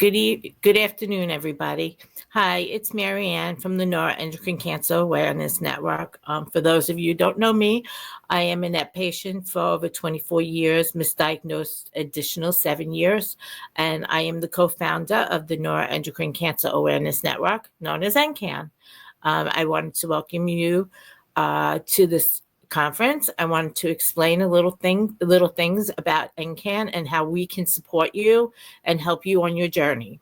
Good afternoon, everybody. Hi, it's Maryann from the Neuroendocrine Cancer Awareness Network. For those of you who don't know me, I am a NET patient for over 24 years, misdiagnosed additional 7 years, and I am the co-founder of the Neuroendocrine Cancer Awareness Network, known as NCAN. I wanted to welcome you to this conference. I wanted to explain little things about NCAN and how we can support you and help you on your journey.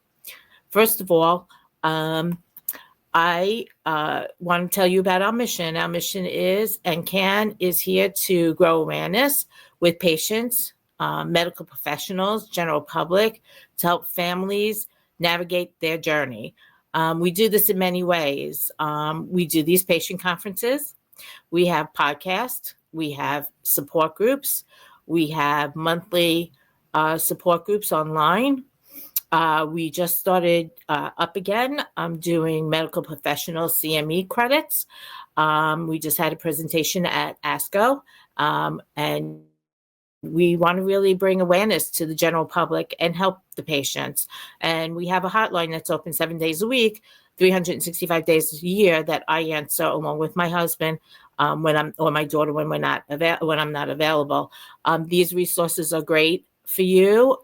First of all, I want to tell you about our mission. Our mission is NCAN is here to grow awareness with patients, medical professionals, general public, to help families navigate their journey. We do this in many ways. We do these patient conferences. We have podcasts, we have support groups, we have monthly support groups online. We just started up again. I'm doing medical professional CME credits. We just had a presentation at ASCO, and we want to really bring awareness to the general public and help the patients. And we have a hotline that's open 7 days a week, 365 days a year that I answer along with my husband or my daughter when I'm not available. These resources are great for you.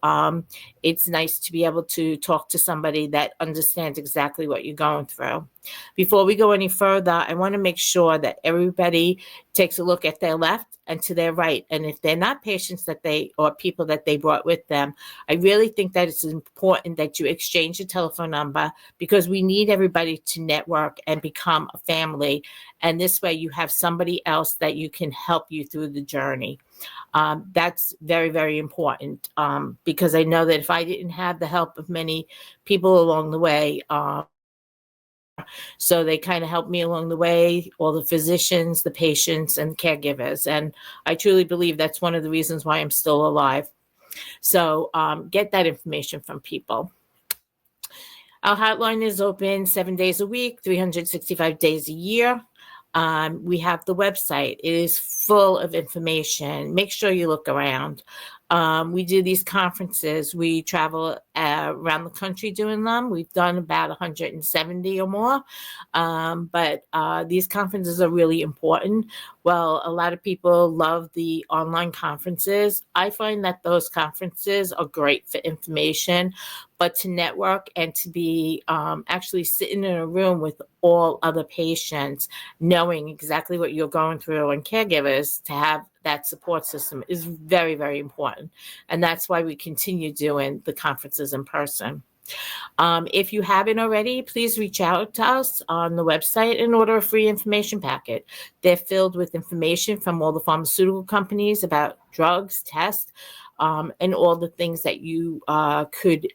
It's nice to be able to talk to somebody that understands exactly what you're going through. Before we go any further, I want to make sure that everybody takes a look at their left and to their right. And if they're not patients or people that they brought with them, I really think that it's important that you exchange your telephone number, because we need everybody to network and become a family. And this way you have somebody else that you can help you through the journey. That's very, very important, because I know that if I didn't have the help of many people along the way, so they kind of helped me along the way, all the physicians, the patients, and caregivers. And I truly believe that's one of the reasons why I'm still alive. So get that information from people. Our hotline is open 7 days a week, 365 days a year. We have the website. It is full of information. Make sure you look around. We do these conferences. We travel around the country doing them. We've done about 170 or more. But these conferences are really important. Well, a lot of people love the online conferences. I find that those conferences are great for information, but to network and to be actually sitting in a room with all other patients, knowing exactly what you're going through, and caregivers, to have that support system is very, very important. And that's why we continue doing the conferences in person. If you haven't already, please reach out to us on the website and order a free information packet. They're filled with information from all the pharmaceutical companies about drugs, tests, and all the things that you could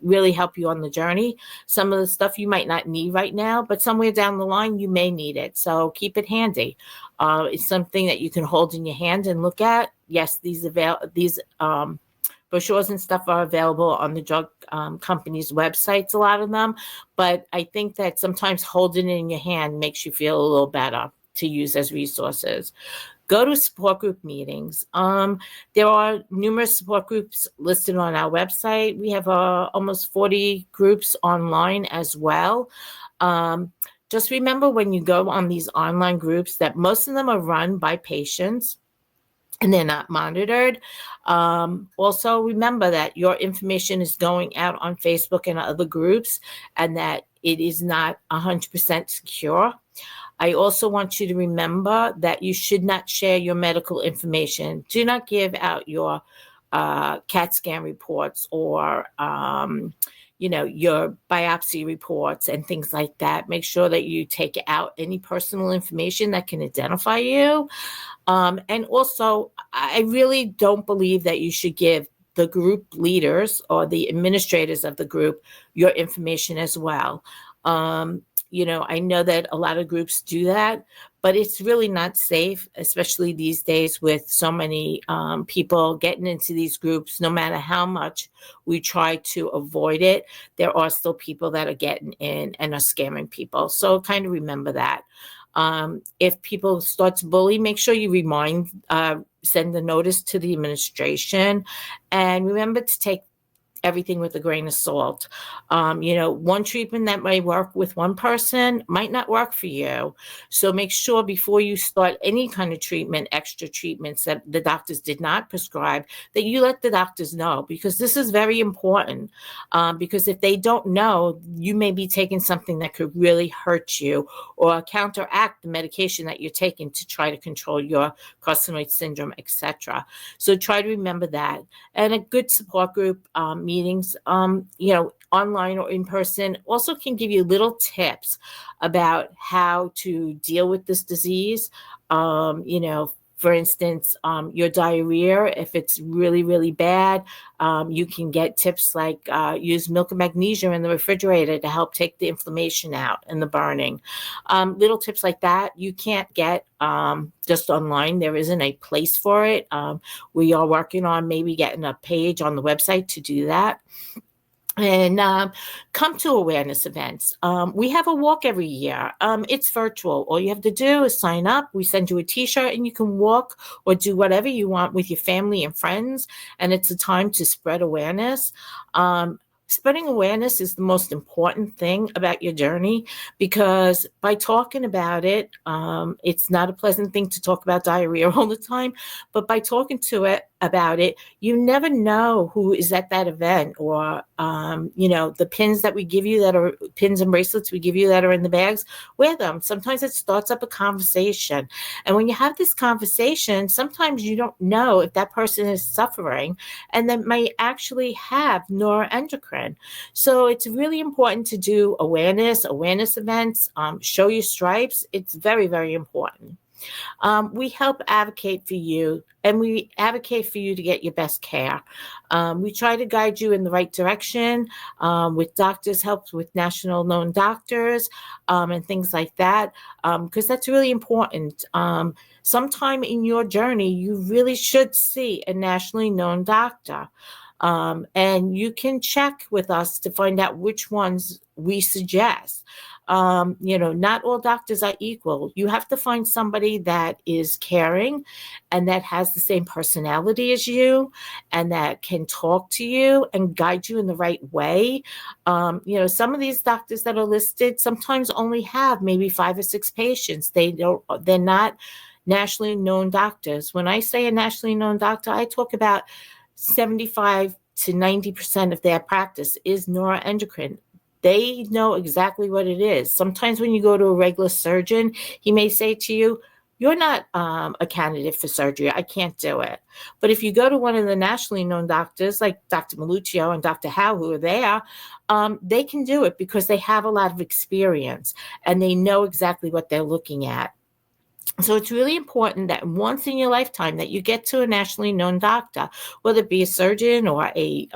really help you on the journey. Some of the stuff you might not need right now, but somewhere down the line you may need it. So keep it handy. It's something that you can hold in your hand and look at. Yes, these brochures and stuff are available on the drug companies' websites, a lot of them. But I think that sometimes holding it in your hand makes you feel a little better to use as resources. Go to support group meetings. There are numerous support groups listed on our website. We have almost 40 groups online as well. Just remember, when you go on these online groups, that most of them are run by patients and they're not monitored. Also, remember that your information is going out on Facebook and other groups, and that it is not 100% secure. I also want you to remember that you should not share your medical information. Do not give out your CAT scan reports or your biopsy reports and things like that. Make sure that you take out any personal information that can identify you. And also, I really don't believe that you should give the group leaders or the administrators of the group your information as well. I know that a lot of groups do that, but it's really not safe, especially these days with so many people getting into these groups. No matter how much we try to avoid it, there are still people that are getting in and are scamming people. So kind of remember that. If people start to bully, make sure you send the notice to the administration, and remember to take everything with a grain of salt. One treatment that might work with one person might not work for you. So make sure before you start any kind of treatment, extra treatments that the doctors did not prescribe, that you let the doctors know, because this is very important. Because if they don't know, you may be taking something that could really hurt you or counteract the medication that you're taking to try to control your carcinoid syndrome, etc. So try to remember that. And a good support group meetings, online or in person, also can give you little tips about how to deal with this disease. For instance, your diarrhea, if it's really, really bad, you can get tips like use milk and magnesia in the refrigerator to help take the inflammation out and the burning. Little tips like that you can't get just online. There isn't a place for it. We are working on maybe getting a page on the website to do that. And come to awareness events. We have a walk every year. It's virtual. All you have to do is sign up. We send you a t-shirt and you can walk or do whatever you want with your family and friends. And it's a time to spread awareness. Spreading awareness is the most important thing about your journey, because by talking about it, it's not a pleasant thing to talk about diarrhea all the time, but by talking about it, you never know who is at that event, or the pins that we give you, that are pins and bracelets we give you that are in the bags, wear them. Sometimes it starts up a conversation, and when you have this conversation, sometimes you don't know if that person is suffering and that might actually have neuroendocrine. So it's really important to do awareness events, show your stripes. It's very, very important. We help advocate for you, and we advocate for you to get your best care. We try to guide you in the right direction with doctors' help, with national known doctors and things like that, because that's really important. Sometime in your journey, you really should see a nationally known doctor. And you can check with us to find out which ones we suggest. Not all doctors are equal. You have to find somebody that is caring and that has the same personality as you and that can talk to you and guide you in the right way. Some of these doctors that are listed sometimes only have maybe 5 or 6 patients. They're not nationally known doctors. When I say a nationally known doctor, I talk about 75 to 90% of their practice is neuroendocrine. They know exactly what it is. Sometimes when you go to a regular surgeon, he may say to you, you're not a candidate for surgery. I can't do it. But if you go to one of the nationally known doctors, like Dr. Maluccio and Dr. Howe, who are there, they can do it because they have a lot of experience and they know exactly what they're looking at. So it's really important that once in your lifetime that you get to a nationally known doctor, whether it be a surgeon or a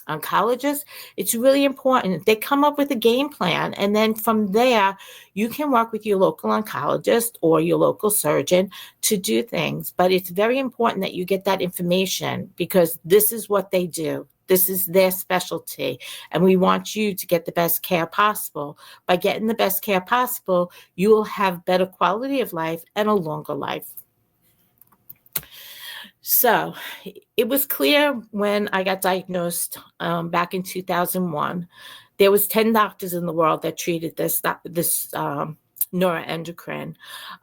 oncologist. It's really important. They come up with a game plan, and then from there, you can work with your local oncologist or your local surgeon to do things. But it's very important that you get that information, because this is what they do. This is their specialty, and we want you to get the best care possible. By getting the best care possible, you will have better quality of life and a longer life. So it was clear when I got diagnosed back in 2001, there was 10 doctors in the world that treated this neuroendocrine.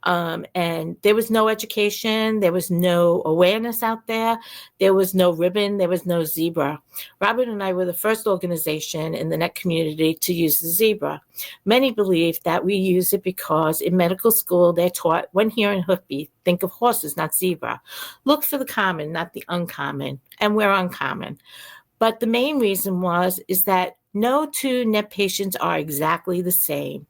And there was no education. There was no awareness out there. There was no ribbon. There was no zebra. Robert and I were the first organization in the NET community to use the zebra. Many believe that we use it because in medical school, they're taught, when hearing hoofbeat, think of horses, not zebra. Look for the common, not the uncommon. And we're uncommon. But the main reason is that no 2 NET patients are exactly the same.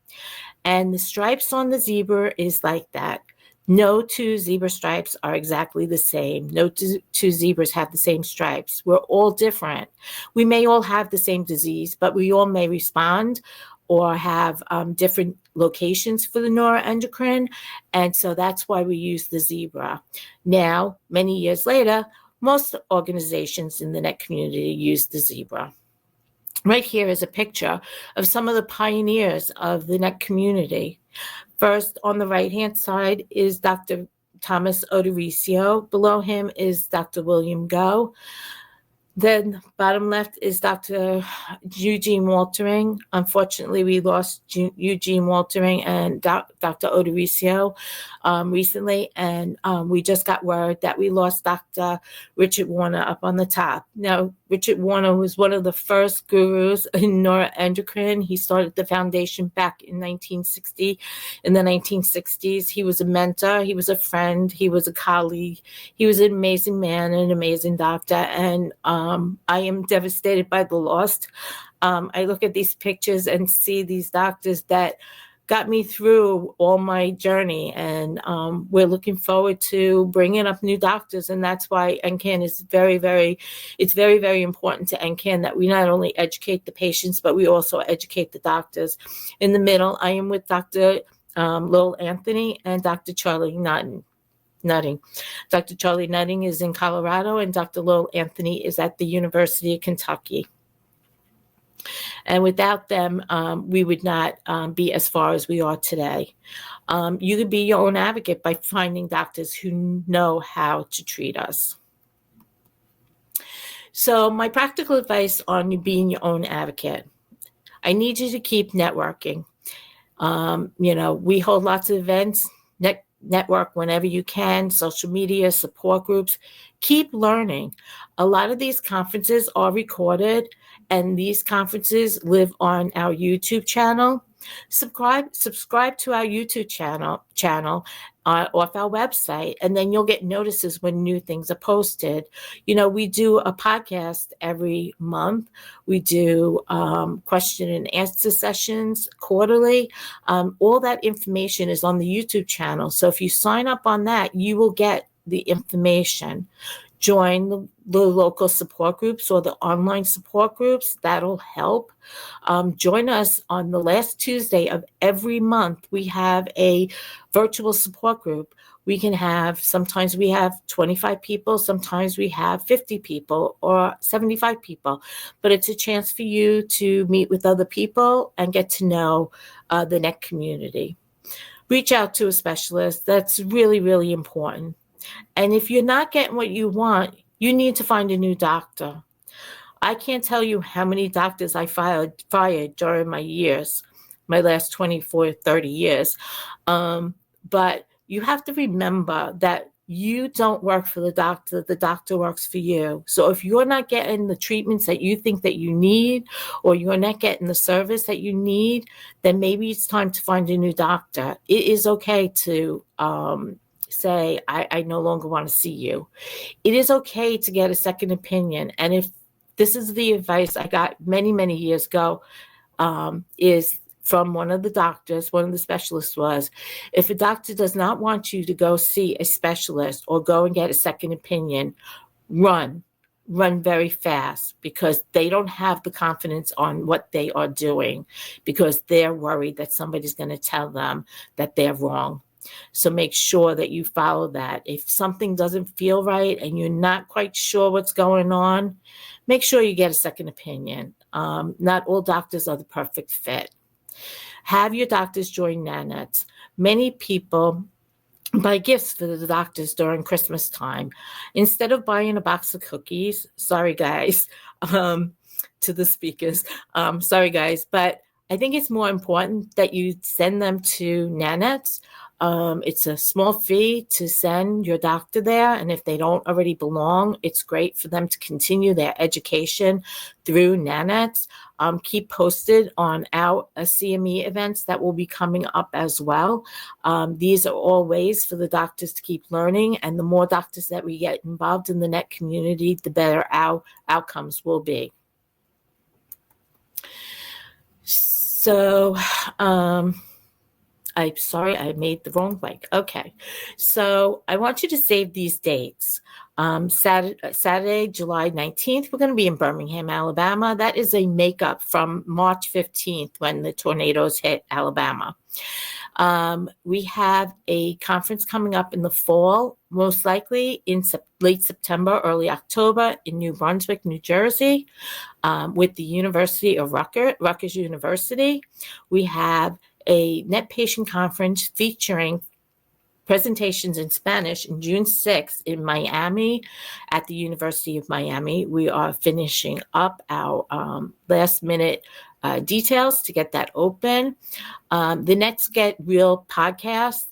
And the stripes on the zebra is like that. No 2 zebra stripes are exactly the same. No 2 zebras have the same stripes. We're all different. We may all have the same disease, but we all may respond or have different locations for the neuroendocrine. And so that's why we use the zebra. Now, many years later, most organizations in the NET community use the zebra. Right here is a picture of some of the pioneers of the NET community. First, on the right-hand side is Dr. Thomas Odorizio. Below him is Dr. William Go. Then bottom left is Dr. Eugene Waltering. Unfortunately, we lost Eugene Waltering and Dr. Odorizio recently, and we just got word that we lost Dr. Richard Warner up on the top. Now, Richard Warner was one of the first gurus in neuroendocrine. He started the foundation back in 1960. In the 1960s, he was a mentor, he was a friend, he was a colleague. He was an amazing man, an amazing doctor, and I am devastated by the loss. I look at these pictures and see these doctors that got me through all my journey, and we're looking forward to bringing up new doctors, and that's why NCAN is very, very important to NCAN that we not only educate the patients, but we also educate the doctors. In the middle, I am with Dr. Lowell Anthony and Dr. Charlie Nutting. Dr. Charlie Nutting is in Colorado, and Dr. Lowell Anthony is at the University of Kentucky. And without them, we would not be as far as we are today. You could be your own advocate by finding doctors who know how to treat us. So my practical advice on you being your own advocate, I need you to keep networking. We hold lots of events, network whenever you can, social media, support groups. Keep learning. A lot of these conferences are recorded, and these conferences live on our YouTube channel. Subscribe to our YouTube channel off our website, and then you'll get notices when new things are posted. We do a podcast every month. We do question and answer sessions quarterly. All that information is on the YouTube channel. So if you sign up on that, you will get the information. Join the local support groups or the online support groups. That'll help. Join us on the last Tuesday of every month. We have a virtual support group. Sometimes we have 25 people, sometimes we have 50 people or 75 people, but it's a chance for you to meet with other people and get to know the NEC community. Reach out to a specialist. That's really, really important. And if you're not getting what you want, you need to find a new doctor. I can't tell you how many doctors I fired during my last 24, 30 years. But you have to remember that you don't work for the doctor works for you. So if you're not getting the treatments that you think that you need, or you're not getting the service that you need, then maybe it's time to find a new doctor. It is okay to say, I no longer want to see you. It is okay to get a second opinion. And if this is the advice I got many, many years ago, is from one of the specialists was, if a doctor does not want you to go see a specialist or go and get a second opinion, run very fast, because they don't have the confidence on what they are doing, because they're worried that somebody's going to tell them that they're wrong. So make sure that you follow that. If something doesn't feel right and you're not quite sure what's going on, make sure you get a second opinion. Not all doctors are the perfect fit. Have your doctors join NANETS. Many people buy gifts for the doctors during Christmas time. Instead of buying a box of cookies, sorry guys, to the speakers, sorry guys, but I think it's more important that you send them to NANETS. It's a small fee to send your doctor there, and if they don't already belong, it's great for them to continue their education through NANETS. Keep posted on our CME events that will be coming up as well. These are all ways for the doctors to keep learning, and the more doctors that we get involved in the NEC community, the better our outcomes will be. So, I'm sorry, I made the wrong blank. Okay, so I want you to save these dates. Saturday, July 19th, we're going to be in Birmingham, Alabama. That is a makeup from March 15th when the tornadoes hit Alabama. We have a conference coming up in the fall, most likely in late September, early October in New Brunswick, New Jersey, with the University of Rutgers University. We have a NET patient conference featuring presentations in Spanish in June 6th in Miami at the University of Miami. We are finishing up our last minute details to get that open. The next Get Real podcast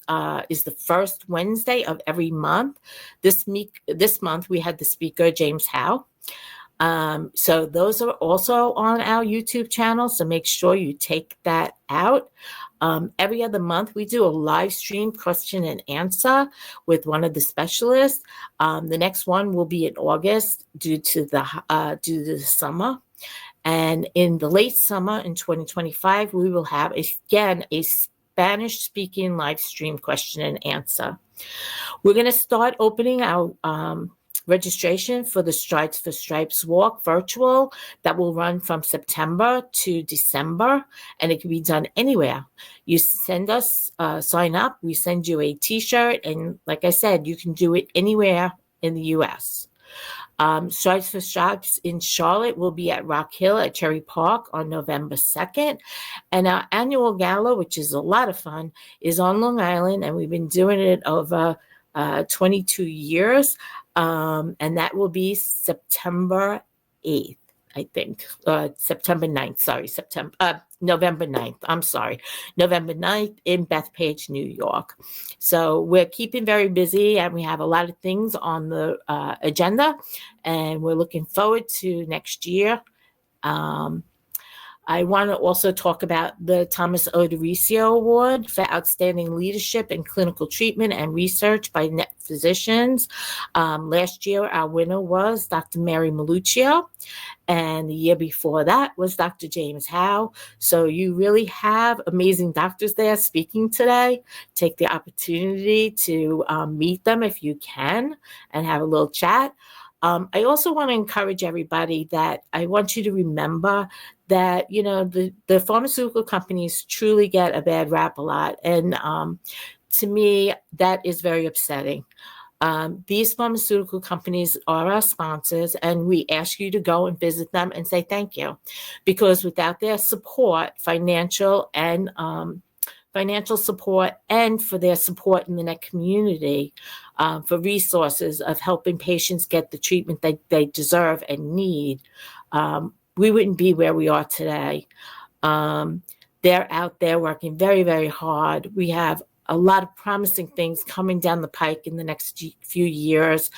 is the first Wednesday of every month. This month we had the speaker, James Howe. So those are also on our YouTube channel, so make sure you take that out. Every other month, we do a live stream question and answer with one of the specialists. The next one will be in August due to the summer. And in the late summer in 2025, we will have, again, a Spanish-speaking live stream question and answer. We're going to start opening our registration for the Strides for Stripes walk virtual that will run from September to December, and it can be done anywhere. You send us, sign up, we send you a t-shirt, and like I said, you can do it anywhere in the U.S. Strides for Stripes in Charlotte will be at Rock Hill at Cherry Park on November 2nd. And our annual gala, which is a lot of fun, is on Long Island, and we've been doing it over 22 years. And that will be September 8th, I think. September 9th, sorry, November 9th, I'm sorry. November 9th in Bethpage, New York. So we're keeping very busy, and we have a lot of things on the agenda, and we're looking forward to next year. I want to also talk about the Thomas Odorizio Award for Outstanding Leadership in Clinical Treatment and Research by Net Physicians. Last year, our winner was Dr. Mary Maluccio, and the year before that was Dr. James Howe. So you really have amazing doctors there speaking today. Take the opportunity to meet them if you can and have a little chat. I also want to encourage everybody that I want you to remember that, you know, the pharmaceutical companies truly get a bad rap a lot. And to me, that is very upsetting. These pharmaceutical companies are our sponsors, and we ask you to go and visit them and say thank you. Because without their support, financial support, and for their support in the NET community, for resources of helping patients get the treatment that they deserve and need, we wouldn't be where we are today. They're out there working very, very hard. We have a lot of promising things coming down the pike in the next few years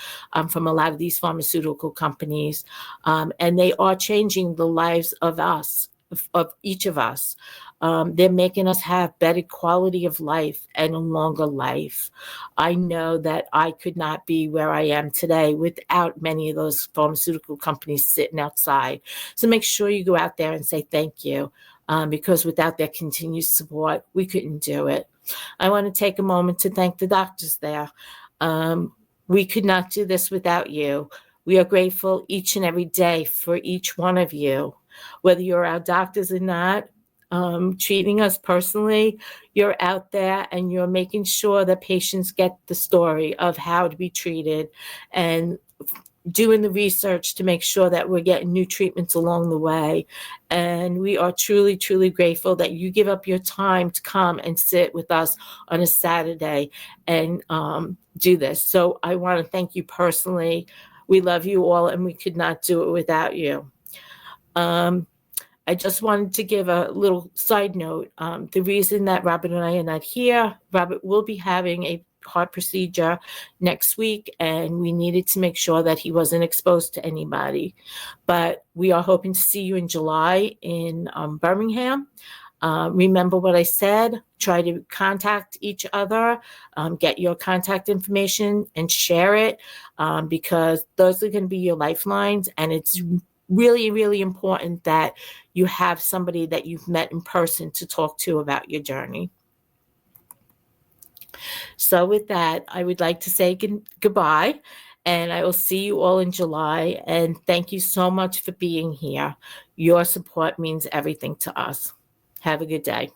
from a lot of these pharmaceutical companies, and they are changing the lives of us, of each of us. They're making us have better quality of life and a longer life. I know that I could not be where I am today without many of those pharmaceutical companies sitting outside. So make sure you go out there and say thank you, because without their continued support, we couldn't do it. I want to take a moment to thank the doctors there. We could not do this without you. We are grateful each and every day for each one of you. Whether you're our doctors or not, treating us personally, you're out there and you're making sure that patients get the story of how to be treated and doing the research to make sure that we're getting new treatments along the way. And we are truly, truly grateful that you give up your time to come and sit with us on a Saturday and do this. So I want to thank you personally. We love you all, and we could not do it without you. I just wanted to give a little side note. The reason that Robert and I are not here, Robert will be having a heart procedure next week, and we needed to make sure that he wasn't exposed to anybody. But we are hoping to see you in July in Birmingham. Remember what I said, try to contact each other, get your contact information and share it, because those are going to be your lifelines, and it's really, really important that you have somebody that you've met in person to talk to about your journey. So with that, I would like to say goodbye, and I will see you all in July. And thank you so much for being here. Your support means everything to us. Have a good day.